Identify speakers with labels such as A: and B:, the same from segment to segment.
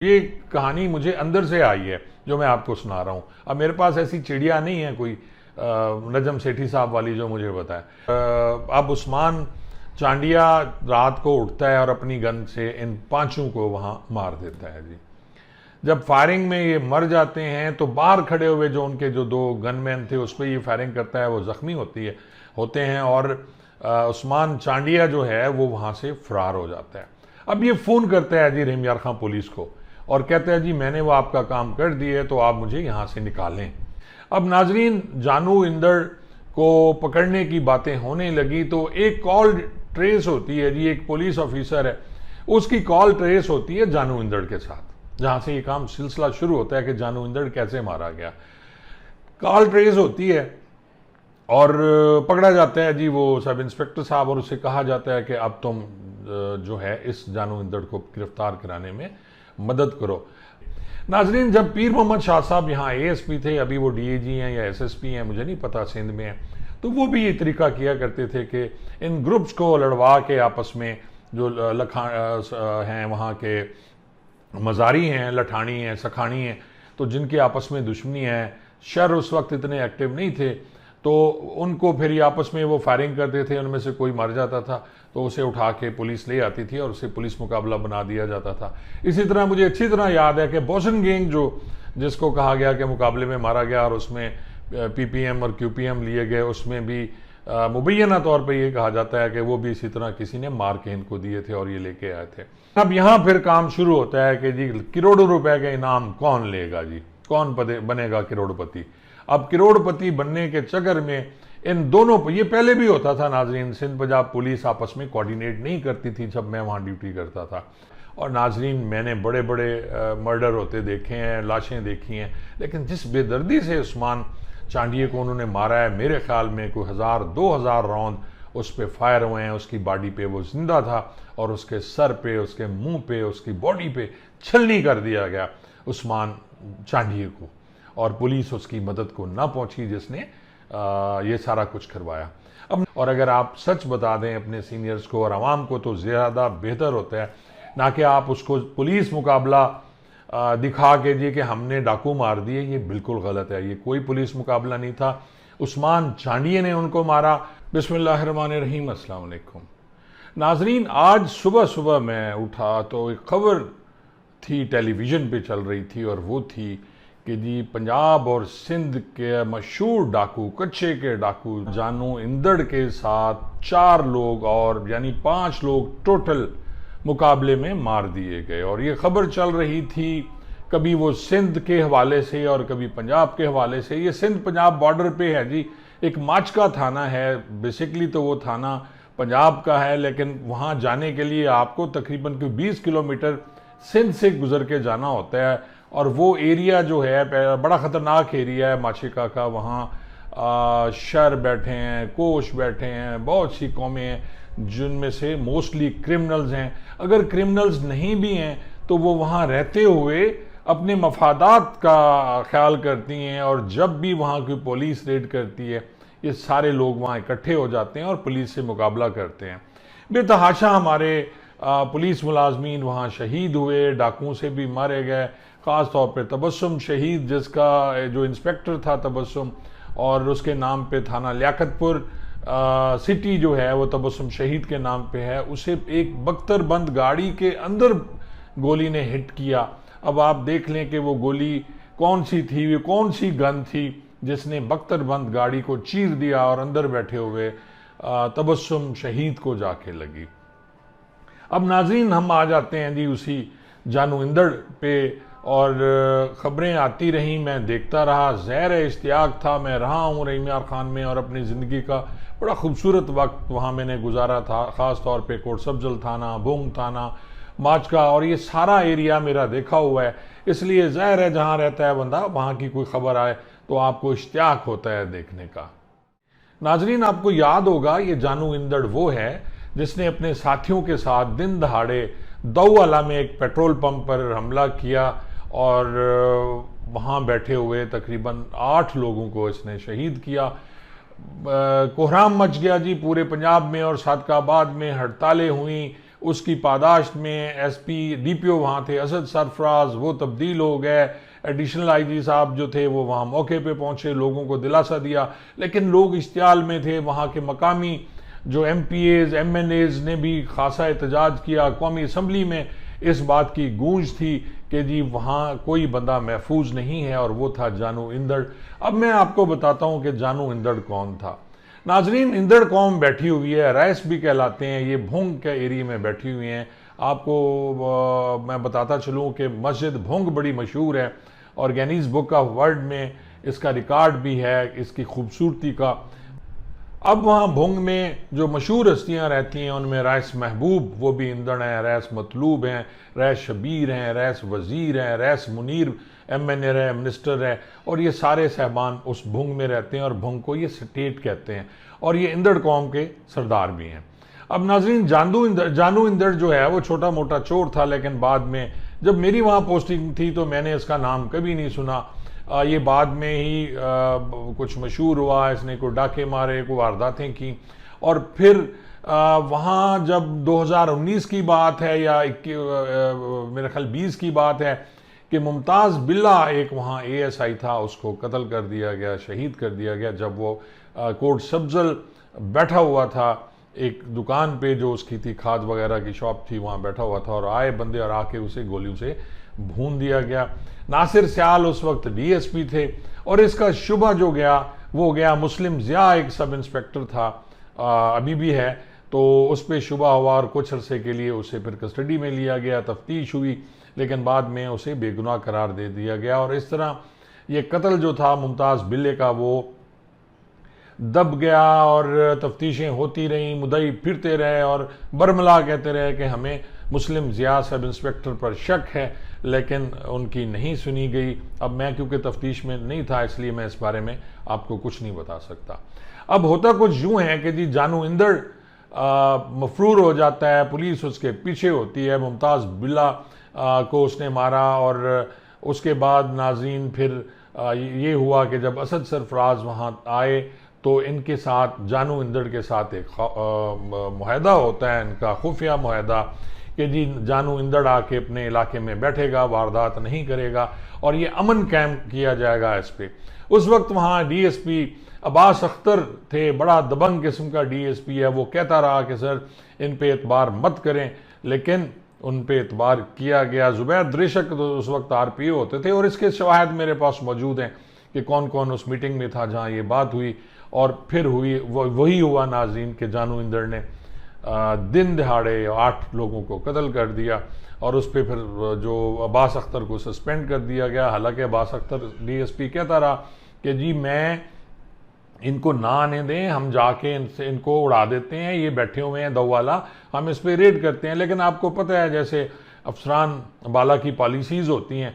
A: ये कहानी मुझे अंदर से आई है जो मैं आपको सुना रहा हूँ। अब मेरे पास ऐसी चिड़िया नहीं है कोई नजम सेठी साहब वाली जो मुझे बताए। अब उस्मान चांडिया रात को उठता है और अपनी गन से इन पांचों को वहां मार देता है जी। जब फायरिंग में ये मर जाते हैं तो बाहर खड़े हुए जो उनके जो दो गनमैन थे उस पर ये फायरिंग करता है, वो जख्मी होते हैं और उस्मान चांडिया जो है वो वहां से फरार हो जाता है। अब ये फ़ोन करता है जी रहीम यार खां पुलिस को और कहता है जी मैंने वो आपका काम कर दिए तो आप मुझे यहाँ से निकालें। अब नाजरीन, जानू इंदड़ को पकड़ने की बातें होने लगी तो एक कॉल ट्रेस होती है जी, एक पुलिस ऑफिसर है उसकी कॉल ट्रेस होती है जानू इंदड़ के साथ, जहाँ से ये काम सिलसिला शुरू होता है कि जानू इंदड़ कैसे मारा गया। कॉल ट्रेस होती है और पकड़ा जाता है जी वो सब इंस्पेक्टर साहब, और उसे कहा जाता है कि अब तुम जो है इस जानू इंदड़ को गिरफ्तार कराने में मदद करो। नाजरीन, जब पीर मोहम्मद शाह साहब यहाँ एएसपी थे, अभी वो डीएजी हैं या एसएसपी हैं मुझे नहीं पता, सिंध में हैं, तो वो भी ये तरीका किया करते थे कि इन ग्रुप्स को लड़वा के आपस में जो हैं वहाँ के मज़ारी हैं, लठानी हैं, सखानी हैं, तो जिनके आपस में दुश्मनी है, शर उस वक्त इतने एक्टिव नहीं थे, तो उनको फिर ये आपस में वो फायरिंग करते थे, उनमें से कोई मर जाता था तो उसे उठा के पुलिस ले आती थी और उसे पुलिस मुकाबला बना दिया जाता था। इसी तरह मुझे अच्छी तरह याद है कि बोसन गैंग जो जिसको कहा गया कि मुकाबले में मारा गया और उसमें पीपीएम और क्यूपीएम लिए गए, उसमें भी मुबैना तौर पे ये कहा जाता है कि वो भी इसी तरह किसी ने मार के इनको दिए थे और ये लेके आए थे। अब यहाँ फिर काम शुरू होता है कि जी करोड़ों रुपए का इनाम कौन लेगा जी, कौन बनेगा करोड़पति। अब करोड़पति बनने के चक्कर में इन दोनों पर, ये पहले भी होता था नाजरीन, सिंध पंजाब पुलिस आपस में कोऑर्डिनेट नहीं करती थी जब मैं वहाँ ड्यूटी करता था। और नाजरीन, मैंने बड़े बड़े मर्डर होते देखे हैं, लाशें देखी हैं, लेकिन जिस बेदर्दी से उस्मान चांडिये को उन्होंने मारा है, मेरे ख्याल में कोई 1000-2000 राउंड उस पर फायर हुए हैं, उसकी बॉडी पे वो जिंदा था और उसके सर पे, उसके मुंह पे, उसकी बॉडी पे छलनी कर दिया गया उस्मान चांडिये को, और पुलिस उसकी मदद को ना पहुंची जिसने ये सारा कुछ करवाया। अब और अगर आप सच बता दें अपने सीनियर्स को और आवाम को तो ज़्यादा बेहतर होता है, ना कि आप उसको पुलिस मुकाबला दिखा के जी कि हमने डाकू मार दिए। ये बिल्कुल गलत है, ये कोई पुलिस मुकाबला नहीं था, उस्मान चांडिये ने उनको मारा। बिस्मिल्लाहिर्रहमानिर्रहीम, अस्सलाम वालेकुम नाजरीन। आज सुबह सुबह मैं उठा तो एक खबर थी, टेलीविज़न पे चल रही थी, और वो थी कि जी पंजाब और सिंध के मशहूर डाकू, कच्चे के डाकू जानू इंदड़ के साथ 4 लोग और यानी 5 लोग टोटल मुकाबले में मार दिए गए। और ये खबर चल रही थी कभी वो सिंध के हवाले से और कभी पंजाब के हवाले से। ये सिंध पंजाब बॉर्डर पे है जी, एक माचका थाना है, बेसिकली तो वो थाना पंजाब का है, लेकिन वहाँ जाने के लिए आपको तकरीबन 20 किलोमीटर सिंध से गुजर के जाना होता है। और वो एरिया जो है बड़ा ख़तरनाक एरिया है माशिका का, वहाँ शर बैठे हैं, कोश बैठे हैं, बहुत सी कौमें हैं जिनमें से मोस्टली क्रिमिनल्स हैं। अगर क्रिमिनल्स नहीं भी हैं तो वो वहाँ रहते हुए अपने मफादात का ख्याल करती हैं, और जब भी वहाँ की पुलिस रेड करती है ये सारे लोग वहाँ इकट्ठे हो जाते हैं और पुलिस से मुकाबला करते हैं। बेतहाशा हमारे पुलिस मुलाजमीन वहाँ शहीद हुए, डाकुओं से भी मारे गए, ख़ास तौर पे तबस्सुम शहीद, जिसका जो इंस्पेक्टर था तबस्सुम, और उसके नाम पे थाना लियाकतपुर सिटी जो है वो तबस्सुम शहीद के नाम पे है, उसे एक बख्तरबंद गाड़ी के अंदर गोली ने हिट किया। अब आप देख लें कि वो गोली कौन सी थी, वो कौन सी गन थी जिसने बख्तरबंद गाड़ी को चीर दिया और अंदर बैठे हुए तबस्सुम शहीद को जाके लगी। अब नाज़रीन, हम आ जाते हैं जी उसी जानू इंदड़ पे, और ख़बरें आती रहीं, मैं देखता रहा, ज़हर इश्तियाक था। मैं रहा हूँ रहीम यार खान में और अपनी ज़िंदगी का बड़ा खूबसूरत वक्त वहाँ मैंने गुजारा था, ख़ास तौर पे कोट सब्जल थाना, भोंग थाना, माचका, और ये सारा एरिया मेरा देखा हुआ है। इसलिए ज़ाहिर है जहाँ रहता है बंदा वहाँ की कोई ख़बर आए तो आपको इश्तियाक होता है देखने का। नाजरीन, आपको याद होगा ये जानू इंदड़ वो है जिसने अपने साथियों के साथ दिन दहाड़े दौअला में एक पेट्रोल पंप पर हमला किया और वहाँ बैठे हुए तकरीबन 8 लोगों को इसने शहीद किया। कोहराम मच गया जी पूरे पंजाब में, और सादकाबाद में हड़तालें हुई, उसकी पादाश्त में एसपी डीपीओ वहाँ थे असद सरफराज, वो तब्दील हो गए। एडिशनल आईजी साहब जो थे वो वहाँ मौके पे पहुँचे, लोगों को दिलासा दिया, लेकिन लोग इश्तियाल में थे। वहाँ के मकामी जो MPAs MNAs ने भी खासा एहतजाज किया। कौमी असम्बली में इस बात की गूंज थी कि जी वहाँ कोई बंदा महफूज नहीं है, और वो था जानू इंदड़। अब मैं आपको बताता हूँ कि जानू इंदड़ कौन था। नाजरीन, इंदड़ कौम बैठी हुई है, रैस भी कहलाते हैं, ये भोंग के एरिया में बैठी हुई हैं। आपको मैं बताता चलूँ कि मस्जिद भोंग बड़ी मशहूर है, और गिनीज बुक ऑफ वर्ल्ड में इसका रिकॉर्ड भी है इसकी खूबसूरती का। अब वहाँ भोंग में जो मशहूर हस्तियाँ रहती हैं उनमें रईस महबूब, वो भी इंदड़ हैं, रईस मतलूब हैं, रईस शबीर हैं, रईस वज़ीर हैं, रईस मुनीर MNA है, मिनिस्टर है, और ये सारे साहबान उस भोंग में रहते हैं, और भोंग को ये स्टेट कहते हैं, और ये इंदड़ कौम के सरदार भी हैं। अब नाजरीन, जानू इंदड़ जो है वो छोटा मोटा चोर था, लेकिन बाद में जब मेरी वहाँ पोस्टिंग थी तो मैंने इसका नाम कभी नहीं सुना। ये बाद में ही कुछ मशहूर हुआ, इसने कोई डाके मारे, कोई वारदातें की, और फिर वहाँ जब 2019 की बात है या मेरे ख्याल 20 की बात है कि मुमताज़ बिल्ला एक वहाँ ASI था, उसको कत्ल कर दिया गया, शहीद कर दिया गया, जब वो कोट सब्जल बैठा हुआ था एक दुकान पे जो उसकी थी, खाद वगैरह की शॉप थी, वहाँ बैठा हुआ था, और आए बंदे और आके उसे गोलियों से भून दिया गया। नासिर सियाल उस वक्त DSP थे, और इसका शुबा जो गया वो गया मुस्लिम ज़िया, एक सब इंस्पेक्टर था, अभी भी है, तो उस पर शुबा हुआ, और कुछ अरसे के लिए उसे फिर कस्टडी में लिया गया, तफ्तीश हुई, लेकिन बाद में उसे बेगुनाह करार दे दिया गया। और इस तरह ये कत्ल जो था मुमताज़ बिल्ले का वो दब गया, और तफ्तीशें होती रहीं, मुदई फिरते रहे और बरमला कहते रहे कि हमें मुस्लिम ज़िया सब इंस्पेक्टर पर शक है, लेकिन उनकी नहीं सुनी गई। अब मैं क्योंकि तफ्तीश में नहीं था, इसलिए मैं इस बारे में आपको कुछ नहीं बता सकता। अब होता कुछ यूँ है कि जी जानू इंदड़ मफरूर हो जाता है, पुलिस उसके पीछे होती है, मुमताज़ बिल्ला को उसने मारा, और उसके बाद नाज़रीन फिर ये हुआ कि जब असद सरफराज वहाँ आए तो इनके साथ जानू इंदड़ के साथ एक मुआहदा होता है, इनका खुफिया मुआहदा, कि जी जानू इंदड़ आके अपने इलाके में बैठेगा, वारदात नहीं करेगा, और ये अमन कायम किया जाएगा इस पर। उस वक्त वहाँ DSP अब्बास अख्तर थे, बड़ा दबंग किस्म का DSP है, वो कहता रहा कि सर इन पे एतबार मत करें, लेकिन उन पे एतबार किया गया। जुबैर द्रिशक तो उस वक्त RPO होते थे, और इसके शवाहिद मेरे पास मौजूद हैं कि कौन कौन उस मीटिंग में था जहाँ ये बात हुई। और फिर वही हुआ नाज़रीन कि जानू इंदड़ ने दिन दहाड़े 8 लोगों को कत्ल कर दिया, और उस पर फिर जो अब्बास अख्तर को सस्पेंड कर दिया गया। हालांकि अब्बास अख्तर DSP कहता रहा कि जी मैं इनको ना आने दें, हम जाके इनको उड़ा देते हैं, ये बैठे हुए हैं दौवाला, हम इस पर रेड करते हैं। लेकिन आपको पता है जैसे अफसरान बाला की पॉलिसीज़ होती हैं,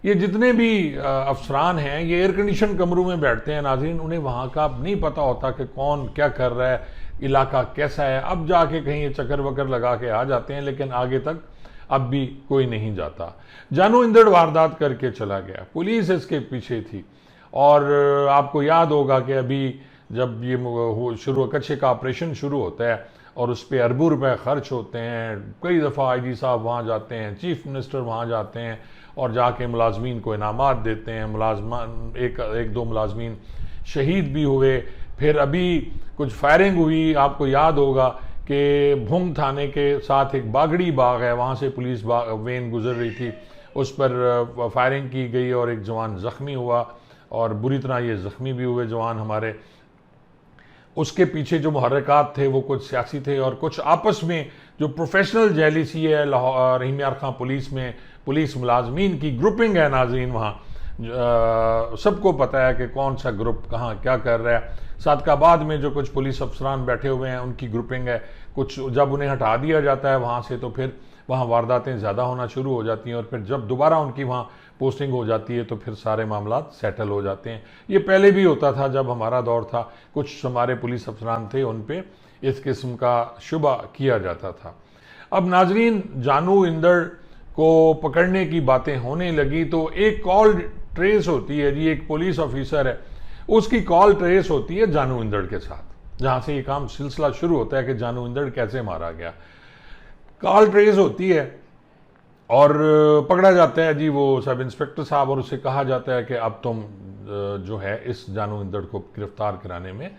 A: ये जितने भी अफसरान हैं ये एयर कंडीशन कमरों में बैठते हैं नाज़रीन, उन्हें वहाँ का नहीं पता होता कि कौन क्या कर रहा है, इलाका कैसा है। अब जाके कहीं ये चक्कर वक्कर लगा के आ जाते हैं, लेकिन आगे तक अब भी कोई नहीं जाता। जानू इंदड़ वारदात करके चला गया, पुलिस इसके पीछे थी, और आपको याद होगा कि अभी जब ये शुरू कच्चे का ऑपरेशन शुरू होता है और उस पर अरबों रुपए खर्च होते हैं, कई दफ़ा IG साहब वहाँ जाते हैं, चीफ मिनिस्टर वहाँ जाते हैं, और जाके मुलाजमीन को इनामात देते हैं। मुलाजमान एक दो मुलाजमीन शहीद भी हुए। फिर अभी कुछ फायरिंग हुई, आपको याद होगा कि भुंग थाने के साथ एक बागड़ी बाग है, वहाँ से पुलिस वेन गुजर रही थी, उस पर फायरिंग की गई और एक जवान ज़ख्मी हुआ, और बुरी तरह ये ज़ख्मी भी हुए जवान हमारे। उसके पीछे जो मुहर्रिकात थे वो कुछ सियासी थे, और कुछ आपस में जो प्रोफेशनल जेलिसी है रहीम यार खां पुलिस में, पुलिस मुलाजमीन की ग्रुपिंग है नाज़रीन, वहाँ सबको पता है कि कौन सा ग्रुप कहाँ क्या कर रहा है। सादकाबाद में जो कुछ पुलिस अफसरान बैठे हुए हैं उनकी ग्रुपिंग है, कुछ जब उन्हें हटा दिया जाता है वहाँ से तो फिर वहाँ वारदातें ज़्यादा होना शुरू हो जाती हैं, और फिर जब दोबारा उनकी वहाँ पोस्टिंग हो जाती है तो फिर सारे मामला सेटल हो जाते हैं। ये पहले भी होता था जब हमारा दौर था, कुछ हमारे पुलिस अफसरान थे उन पे इस किस्म का शुबा किया जाता था। अब नाजरीन, जानू इंदड़ को पकड़ने की बातें होने लगी तो एक कॉल ट्रेस होती है जी, एक पुलिस ऑफिसर है उसकी कॉल ट्रेस होती है जानू इंदड़ के साथ, जहाँ से ये काम सिलसिला शुरू होता है कि जानू इंदड़ कैसे मारा गया। कॉल ट्रेस होती है और पकड़ा जाता है जी वो सब इंस्पेक्टर साहब, और उसे कहा जाता है कि अब तुम जो है इस जानू इंदड़ को गिरफ्तार कराने में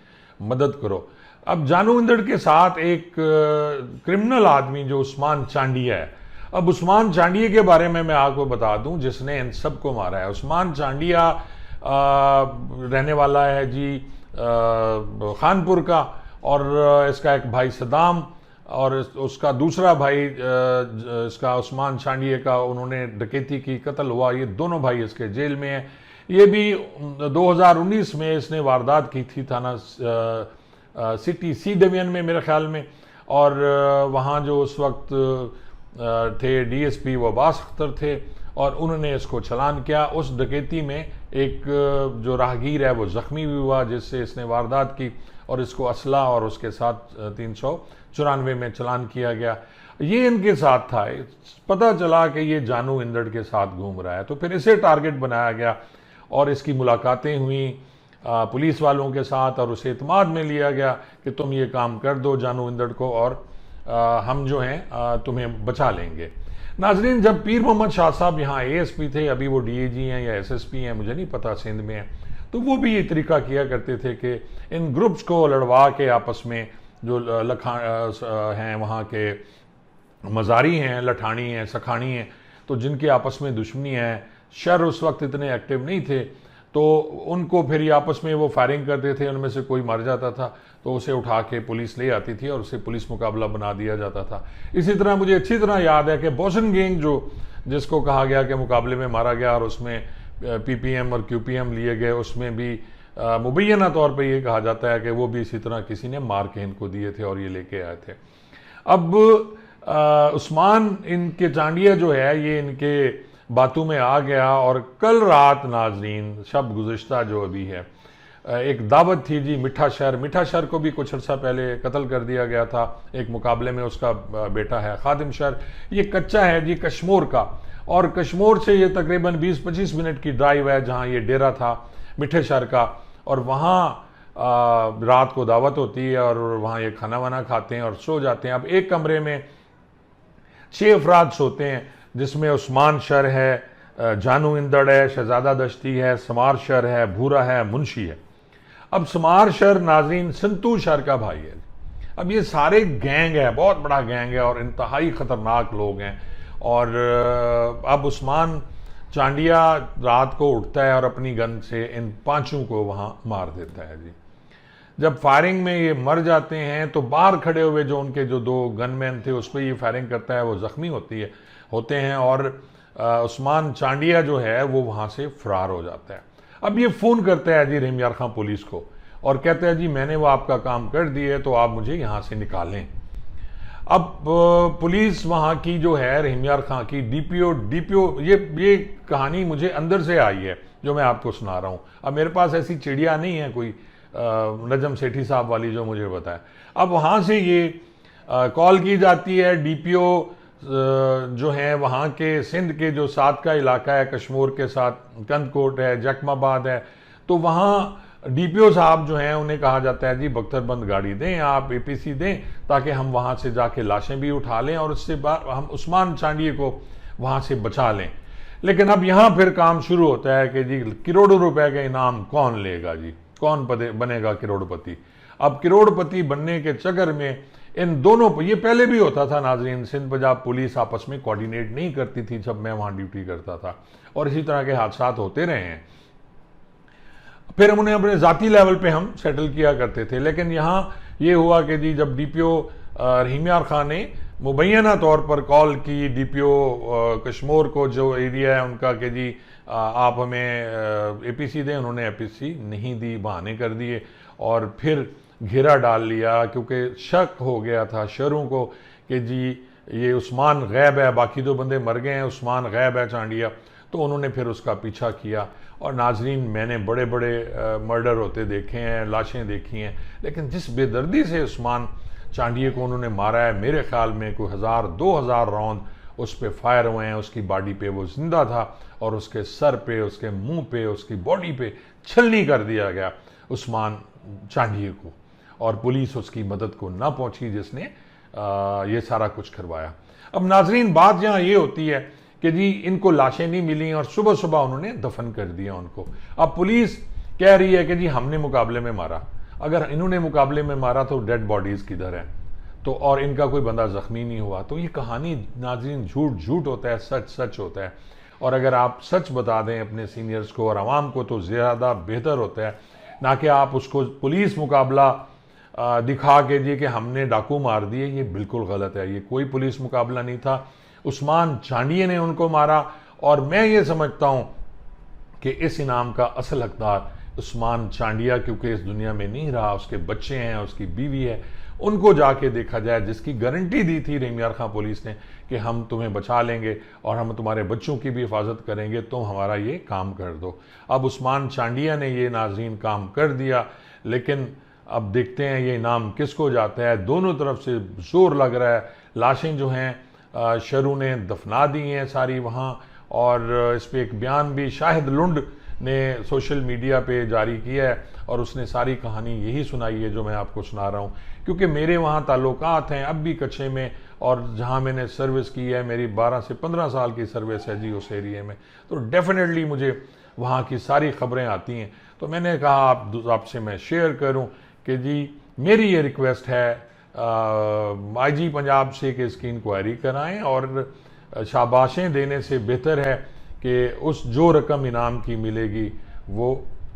A: मदद करो। अब जानू इंदड़ के साथ एक क्रिमिनल आदमी जो उस्मान चांडिया है। अब उस्मान चांडिया के बारे में मैं आपको बता दूं जिसने इन सबको मारा है। उस्मान चांडिया रहने वाला है जी खानपुर का, और इसका एक भाई सदाम और उसका दूसरा भाई इसका उस्मान चांडिया का, उन्होंने डकैती की, कत्ल हुआ। ये दोनों भाई इसके जेल में हैं। ये भी 2019 में इसने वारदात की थी थाना सिटी सी डिवीजन में मेरे ख्याल में, और वहाँ जो उस वक्त थे डीएसपी वो अब्बास अख्तर थे, और उन्होंने इसको चलान किया। उस डकैती में एक जो राहगीर है वो जख्मी भी हुआ जिससे इसने वारदात की, और इसको असला और उसके साथ 394 में चलान किया गया। ये इनके साथ था। पता चला कि ये जानू इंदड़ के साथ घूम रहा है, तो फिर इसे टारगेट बनाया गया और इसकी मुलाकातें हुई पुलिस वालों के साथ, और उसे एतमाद में लिया गया कि तुम ये काम कर दो जानू इंदड़ को, और हम जो हैं तुम्हें बचा लेंगे। नाजरीन, जब पीर मोहम्मद शाह साहब यहाँ एएसपी थे, अभी वो डीएजी हैं या एसएसपी हैं मुझे नहीं पता, सिंध में हैं, तो वो भी ये तरीका किया करते थे कि इन ग्रुप्स को लड़वा के आपस में जो हैं वहाँ के मज़ारी हैं, लठानी हैं, सखानी हैं, तो जिनके आपस में दुश्मनी है, शर उस वक्त इतने एक्टिव नहीं थे, तो उनको फिर ये आपस में वो फायरिंग करते थे। उनमें से कोई मर जाता था तो उसे उठा के पुलिस ले आती थी और उसे पुलिस मुकाबला बना दिया जाता था। इसी तरह मुझे अच्छी तरह याद है कि बोसन गैंग जो जिसको कहा गया कि मुकाबले में मारा गया और उसमें पीपीएम और क्यूपीएम लिए गए, उसमें भी मुबैना तौर पे ये कहा जाता है कि वो भी इसी तरह किसी ने मार के इनको दिए थे और ये लेके आए थे। अब उस्मान इनके चांडिया जो है ये इनके बातों में आ गया, और कल रात नाजरीन शब गुज़िश्ता जो अभी है एक दावत थी जी मिठा शहर को भी कुछ अर्सा पहले कत्ल कर दिया गया था एक मुकाबले में। उसका बेटा है खादिम शहर, ये कच्चा है जी कश्मोर का, और कश्मोर से ये तकरीबन 20-25 मिनट की ड्राइव है जहाँ ये डेरा था मिठे शहर का, और वहाँ रात को दावत होती है और वहाँ ये खाना वाना खाते हैं और सो जाते हैं। अब एक कमरे में 6 अफराद सोते हैं, जिसमें उस्मान शर है, जानू इंदड़ है, शहजादा दश्ती है, समार शर है, भूरा है, मुंशी है। अब समार शर नाजरीन संतू शर का भाई है। अब ये सारे गैंग है, बहुत बड़ा गैंग है और इंतहाई ख़तरनाक लोग हैं। और अब उस्मान चांडिया रात को उठता है और अपनी गन से इन 5 को वहाँ मार देता है जी। जब फायरिंग में ये मर जाते हैं तो बाहर खड़े हुए जो उनके जो 2 गनमैन थे उस पर ये फायरिंग करता है, वो ज़ख्मी होते हैं, और उस्मान चांडिया जो है वो वहाँ से फरार हो जाता है। अब ये फ़ोन करता है जी रहीम यार खां पुलिस को और कहता है जी मैंने वो आपका काम कर दिए तो आप मुझे यहाँ से निकालें। अब पुलिस वहाँ की जो है रहीम यार खां की डीपीओ ये कहानी मुझे अंदर से आई है जो मैं आपको सुना रहा हूँ। अब मेरे पास ऐसी चिड़िया नहीं है कोई नजम सेठी साहब वाली जो मुझे बताए। अब वहाँ से ये कॉल की जाती है, डीपीओ जो हैं वहाँ के सिंध के जो साथ का इलाका है कश्मीर के साथ, कंदकोट है, जखमाबाद है, तो वहाँ डीपीओ साहब जो हैं उन्हें कहा जाता है जी बख्तरबंद गाड़ी दें, आप एपीसी दें ताकि हम वहाँ से जाके लाशें भी उठा लें और उससे बाद हम उस्मान चांडिया को वहाँ से बचा लें। लेकिन अब यहाँ फिर काम शुरू होता है कि जी करोड़ों रुपए का इनाम कौन लेगा जी, कौन बनेगा करोड़पति। अब करोड़पति बनने के चक्कर में इन दोनों पर, ये पहले भी होता था नाजरीन, सिंध पंजाब पुलिस आपस में कोऑर्डिनेट नहीं करती थी जब मैं वहाँ ड्यूटी करता था, और इसी तरह के हादसा होते रहे हैं। फिर हम उन्हें अपने ज़ाती लेवल पे हम सेटल किया करते थे। लेकिन यहाँ ये हुआ कि जी जब डीपीओ रहीम यार खां ने मुबैना तौर पर कॉल की डीपीओ कश्मीर को जो एरिया है उनका कि जी आप हमें एपीसी दें, उन्होंने एपीसी नहीं दी, बहाने कर दिए और फिर घेरा डाल लिया क्योंकि शक हो गया था शरों को कि जी ये उस्मान गैब है, बाकी 2 बंदे मर गए हैं, उस्मान गैब है चांडिया। तो उन्होंने फिर उसका पीछा किया। और नाजरीन मैंने बड़े बड़े मर्डर होते देखे हैं, लाशें देखी हैं, लेकिन जिस बेदर्दी से उस्मान चांडिया को उन्होंने मारा है, मेरे ख्याल में कोई 1000-2000 राउंड उस पर फायर हुए हैं, उसकी बॉडी पे वो जिंदा था और उसके सर पे, उसके मुंह पे, उसकी बॉडी पे छलनी कर दिया गया उस्मान चांडिया को, और पुलिस उसकी मदद को ना पहुंची जिसने ये सारा कुछ करवाया। अब नाजरीन, बात यहाँ ये होती है कि जी इनको लाशें नहीं मिली और सुबह सुबह उन्होंने दफन कर दिया उनको। अब पुलिस कह रही है कि जी हमने मुकाबले में मारा। अगर इन्होंने मुकाबले में मारा तो डेड बॉडीज किधर है? तो और इनका कोई बंदा जख्मी नहीं हुआ। तो ये कहानी नाज़रीन झूठ झूठ होता है, सच सच होता है। और अगर आप सच बता दें अपने सीनियर्स को और आवाम को तो ज़्यादा बेहतर होता है, ना कि आप उसको पुलिस मुकाबला दिखा के जी कि हमने डाकू मार दिए। ये बिल्कुल गलत है, ये कोई पुलिस मुकाबला नहीं था। उस्मान चांडिये ने उनको मारा और मैं ये समझता हूँ कि इस इनाम का असल हकदार उस्मान चांडिया क्योंकि इस दुनिया में नहीं रहा, उसके बच्चे हैं, उसकी बीवी है, उनको जाके देखा जाए, जिसकी गारंटी दी थी रेमियार खां पुलिस ने कि हम तुम्हें बचा लेंगे और हम तुम्हारे बच्चों की भी हिफाजत करेंगे, तुम हमारा ये काम कर दो। अब उस्मान चांडिया ने ये नाजरीन काम कर दिया, लेकिन अब देखते हैं ये इनाम किसको जाता है। दोनों तरफ से जोर लग रहा है। लाशें जो हैं शरू ने दफना दी हैं सारी वहाँ, और इस पर एक बयान भी शाहिद लुंड ने सोशल मीडिया पे जारी किया है और उसने सारी कहानी यही सुनाई है जो मैं आपको सुना रहा हूँ। क्योंकि मेरे वहाँ ताल्लुकात हैं अब भी कच्चे में, और जहाँ मैंने सर्विस की है, मेरी 12 से 15 साल की सर्विस है जी उस एरिए में, तो डेफिनेटली मुझे वहाँ की सारी खबरें आती हैं। तो मैंने कहा आपसे मैं शेयर करूँ कि जी मेरी ये रिक्वेस्ट है IG पंजाब से कि इसकी इंक्वायरी कराएं, और शाबाशें देने से बेहतर है कि उस जो रकम इनाम की मिलेगी वो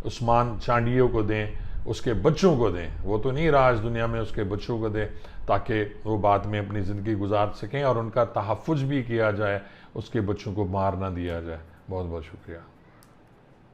A: उस्मान चांडियों को दें, उसके बच्चों को दें। वो तो नहीं रहा इस दुनिया में, उसके बच्चों को दें ताकि वो बाद में अपनी ज़िंदगी गुजार सकें और उनका तहफ़्फ़ुज़ भी किया जाए, उसके बच्चों को मार ना दिया जाए। बहुत बहुत शुक्रिया।